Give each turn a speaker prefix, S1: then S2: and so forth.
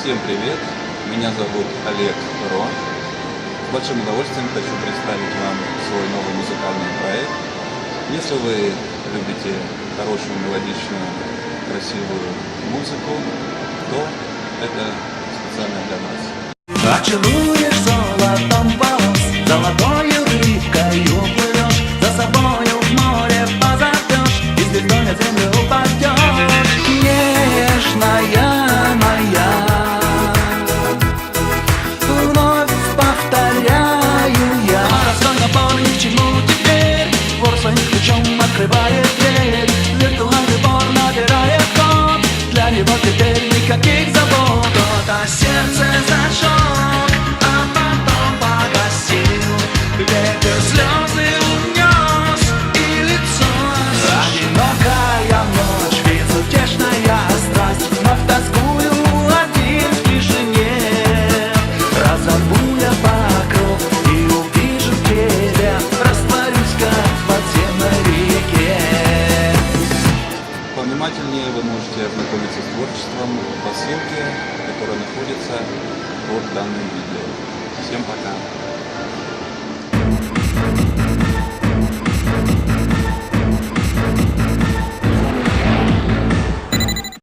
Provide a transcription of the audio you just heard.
S1: Всем привет! Меня зовут Олег Ро. С большим удовольствием хочу представить вам свой новый музыкальный проект. Если вы любите хорошую, мелодичную, красивую музыку, то это специально для вас.
S2: Очаруешь золотом волос, золотою рыбкою плывешь, за собою в море позовешь, и звездой на землю упадешь. Нежная моя, вновь повторяю я. Простой напор ни к чему теперь, вор своим ключом открывает дверь, виртуальный вор набирает ход, для него теперь никаких забот. А сердце зажег, а потом погасил, ветер слезы унес и лицо озарил. Одинокая ночь, безутешная страсть, вновь тоскую один в тишине. Разорву я покров и увижу тебя, растворюсь как в подземной реке.
S1: Повнимательнее вы можете ознакомиться с творчеством по ссылке, которая находится под данным видео. Всем пока!